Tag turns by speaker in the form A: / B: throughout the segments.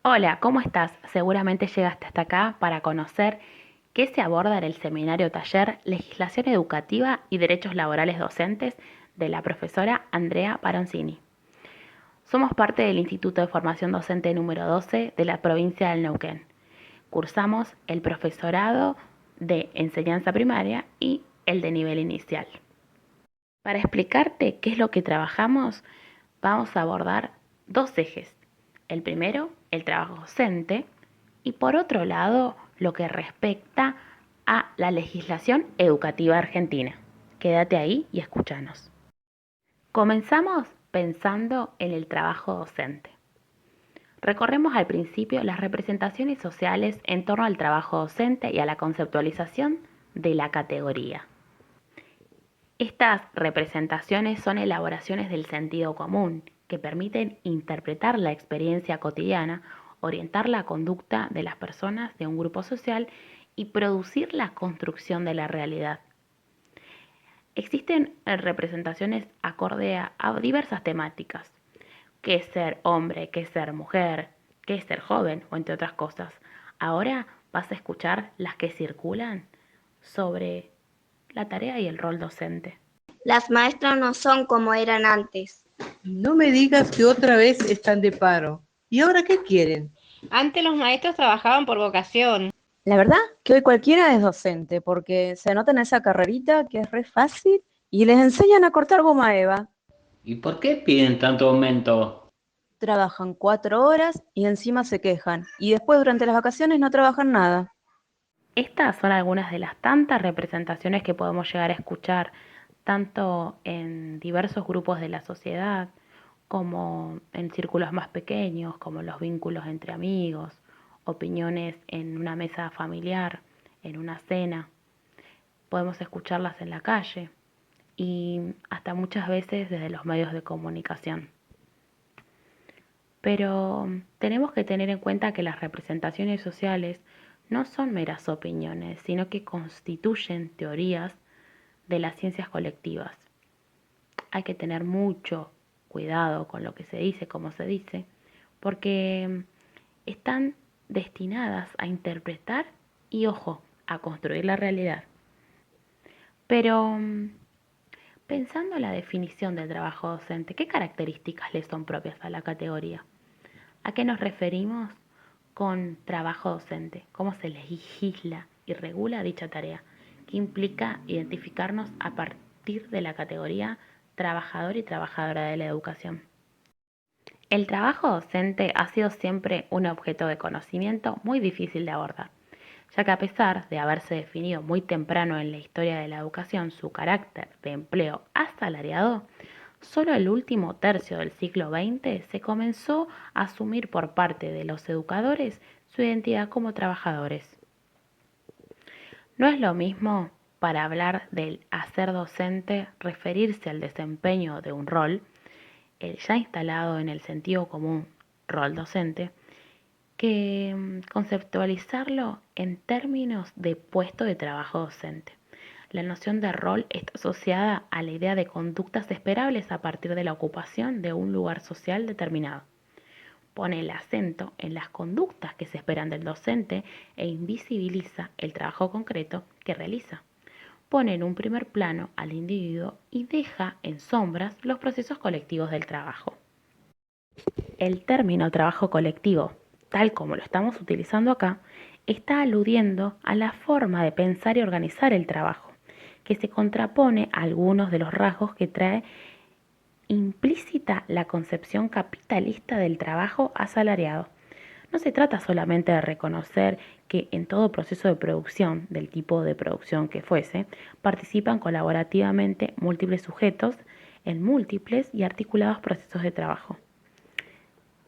A: Hola, ¿cómo estás? Seguramente llegaste hasta acá para conocer qué se aborda en el seminario taller Legislación Educativa y Derechos Laborales Docentes de la profesora Andrea Paroncini. Somos parte del Instituto de Formación Docente número 12 de la provincia del Neuquén. Cursamos el profesorado de enseñanza primaria y el de nivel inicial. Para explicarte qué es lo que trabajamos, vamos a abordar dos ejes. El primero, el trabajo docente, y por otro lado, lo que respecta a la legislación educativa argentina. Quédate ahí y escúchanos. Comenzamos pensando en el trabajo docente. Recorremos al principio las representaciones sociales en torno al trabajo docente y a la conceptualización de la categoría. Estas representaciones son elaboraciones del sentido común que permiten interpretar la experiencia cotidiana, orientar la conducta de las personas de un grupo social y producir la construcción de la realidad. Existen representaciones acorde a diversas temáticas: qué es ser hombre, qué es ser mujer, qué es ser joven, o entre otras cosas. Ahora vas a escuchar las que circulan sobre la tarea y el rol docente.
B: Las maestras no son como eran antes.
C: No me digas que otra vez están de paro. ¿Y ahora qué quieren?
D: Antes los maestros trabajaban por vocación.
E: La verdad que hoy cualquiera es docente porque se nota en esa carrerita que es re fácil y les enseñan a cortar goma eva.
F: ¿Y por qué piden tanto aumento?
E: Trabajan 4 horas y encima se quejan. Y después durante las vacaciones no trabajan nada.
A: Estas son algunas de las tantas representaciones que podemos llegar a escuchar, tanto en diversos grupos de la sociedad, como en círculos más pequeños, como los vínculos entre amigos, opiniones en una mesa familiar, en una cena. Podemos escucharlas en la calle y hasta muchas veces desde los medios de comunicación. Pero tenemos que tener en cuenta que las representaciones sociales no son meras opiniones, sino que constituyen teorías de las ciencias colectivas. Hay que tener mucho cuidado con lo que se dice, cómo se dice, porque están destinadas a interpretar y, ojo, a construir la realidad. Pero pensando en la definición del trabajo docente, ¿qué características le son propias a la categoría? ¿A qué nos referimos con trabajo docente? ¿Cómo se legisla y regula dicha tarea? ¿Qué implica identificarnos a partir de la categoría trabajador y trabajadora de la educación? El trabajo docente ha sido siempre un objeto de conocimiento muy difícil de abordar, ya que a pesar de haberse definido muy temprano en la historia de la educación su carácter de empleo asalariado, solo el último tercio del siglo XX se comenzó a asumir por parte de los educadores su identidad como trabajadores. No es lo mismo, para hablar del hacer docente, referirse al desempeño de un rol, el ya instalado en el sentido común rol docente, que conceptualizarlo en términos de puesto de trabajo docente. La noción de rol está asociada a la idea de conductas esperables a partir de la ocupación de un lugar social determinado. Pone el acento en las conductas que se esperan del docente e invisibiliza el trabajo concreto que realiza. Pone en un primer plano al individuo y deja en sombras los procesos colectivos del trabajo. El término trabajo colectivo, tal como lo estamos utilizando acá, está aludiendo a la forma de pensar y organizar el trabajo, que se contrapone a algunos de los rasgos que trae implícita la concepción capitalista del trabajo asalariado. No se trata solamente de reconocer que en todo proceso de producción, del tipo de producción que fuese, participan colaborativamente múltiples sujetos en múltiples y articulados procesos de trabajo.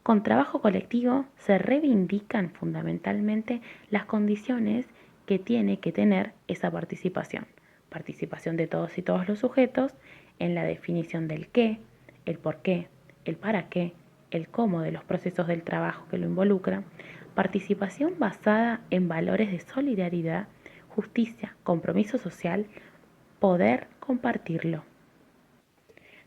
A: Con trabajo colectivo se reivindican fundamentalmente las condiciones que tiene que tener esa participación. Participación de todos y todos los sujetos en la definición del qué, el por qué, el para qué, el cómo de los procesos del trabajo que lo involucran. Participación basada en valores de solidaridad, justicia, compromiso social, poder compartirlo.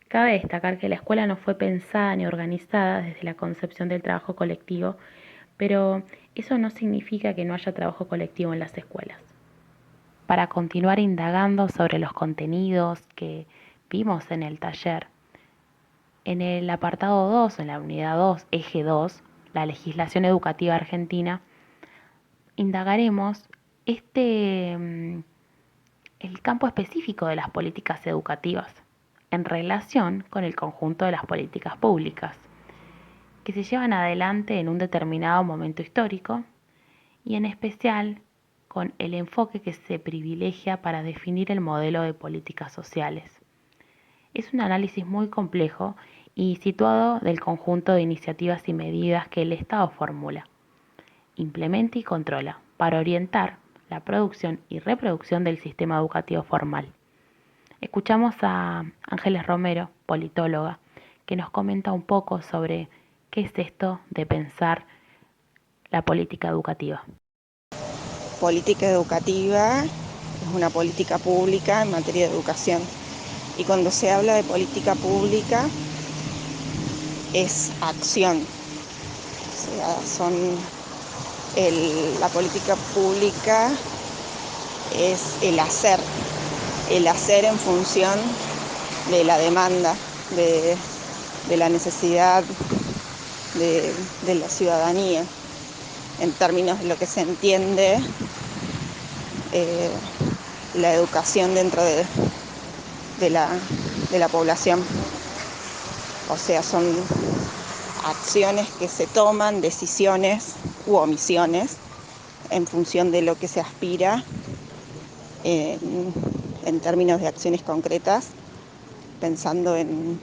A: Cabe destacar que la escuela no fue pensada ni organizada desde la concepción del trabajo colectivo, pero eso no significa que no haya trabajo colectivo en las escuelas. Para continuar indagando sobre los contenidos que vimos en el taller, en el apartado 2, en la unidad 2, eje 2, la legislación educativa argentina, indagaremos el campo específico de las políticas educativas en relación con el conjunto de las políticas públicas que se llevan adelante en un determinado momento histórico y en especial con el enfoque que se privilegia para definir el modelo de políticas sociales. Es un análisis muy complejo y situado del conjunto de iniciativas y medidas que el Estado formula, implementa y controla para orientar la producción y reproducción del sistema educativo formal. Escuchamos a Ángeles Romero, politóloga, que nos comenta un poco sobre qué es esto de pensar la política educativa.
G: Política educativa es una política pública en materia de educación. Y cuando se habla de política pública es acción. O sea, la política pública es el hacer en función de la demanda, de la necesidad de la ciudadanía, en términos de lo que se entiende la educación dentro de la población. O sea, son acciones que se toman, decisiones u omisiones en función de lo que se aspira en términos de acciones concretas, pensando en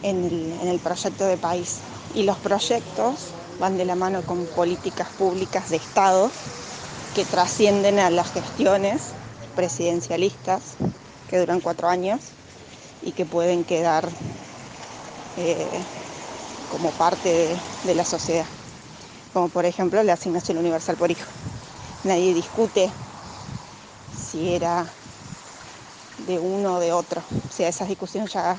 G: el proyecto de país. Y los proyectos van de la mano con políticas públicas de Estado que trascienden a las gestiones presidencialistas que duran 4 años y que pueden quedar como parte de la sociedad, como por ejemplo la asignación universal por hijo. Nadie discute si era de uno o de otro, o sea, esa discusión ya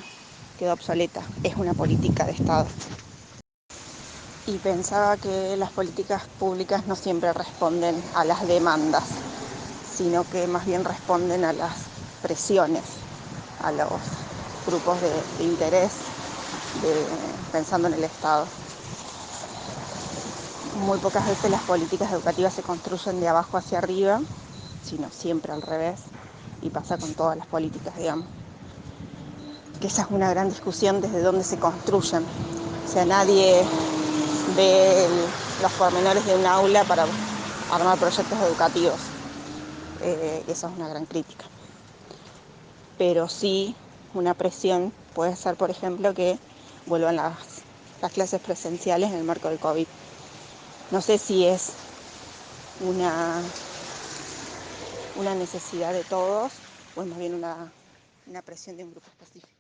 G: quedó obsoleta, es una política de Estado. Y pensaba que las políticas públicas no siempre responden a las demandas, sino que más bien responden a las presiones, a los grupos de interés, pensando en el Estado. Muy pocas veces las políticas educativas se construyen de abajo hacia arriba, sino siempre al revés, y pasa con todas las políticas, digamos. Que esa es una gran discusión desde dónde se construyen. O sea, nadie ve los pormenores de un aula para armar proyectos educativos. Esa es una gran crítica. Pero sí, una presión puede ser, por ejemplo, que vuelvan las clases presenciales en el marco del COVID. No sé si es una necesidad de todos o es más bien una presión de un grupo específico.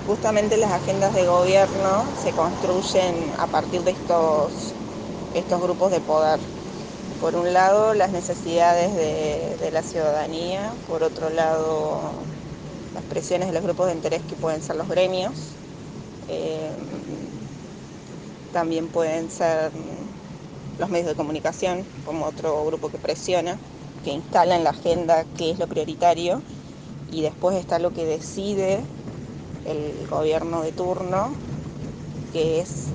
G: Justamente las agendas de gobierno se construyen a partir de estos grupos de poder. Por un lado, las necesidades de la ciudadanía, por otro lado, las presiones de los grupos de interés que pueden ser los gremios, también pueden ser los medios de comunicación, como otro grupo que presiona, que instala en la agenda qué es lo prioritario, y después está lo que decide el gobierno de turno, que es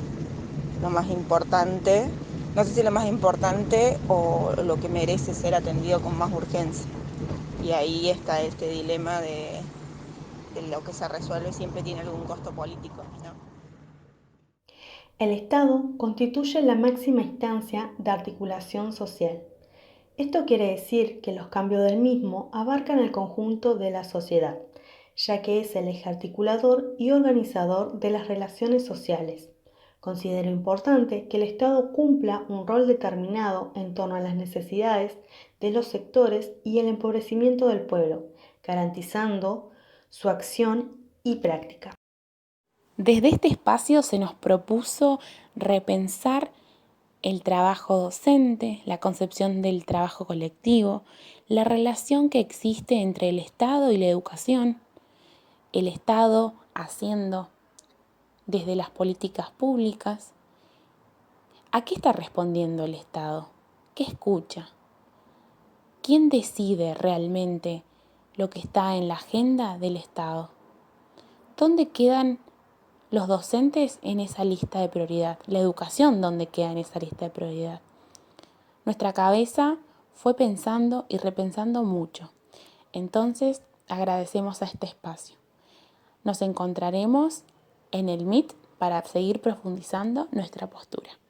G: lo más importante, no sé si lo más importante o lo que merece ser atendido con más urgencia. Y ahí está este dilema de lo que se resuelve siempre tiene algún costo político, ¿no?
H: El Estado constituye la máxima instancia de articulación social. Esto quiere decir que los cambios del mismo abarcan el conjunto de la sociedad, ya que es el eje articulador y organizador de las relaciones sociales. Considero importante que el Estado cumpla un rol determinado en torno a las necesidades de los sectores y el empobrecimiento del pueblo, garantizando su acción y práctica.
A: Desde este espacio se nos propuso repensar el trabajo docente, la concepción del trabajo colectivo, la relación que existe entre el Estado y la educación, el Estado haciendo desde las políticas públicas ¿A qué está respondiendo el Estado? ¿Qué escucha? ¿Quién decide realmente lo que está en la agenda del Estado? ¿Dónde quedan los docentes en esa lista de prioridad? ¿La educación dónde queda en esa lista de prioridad? Nuestra cabeza fue pensando y repensando mucho. Entonces, agradecemos a este espacio. Nos encontraremos en el Meet para seguir profundizando nuestra postura.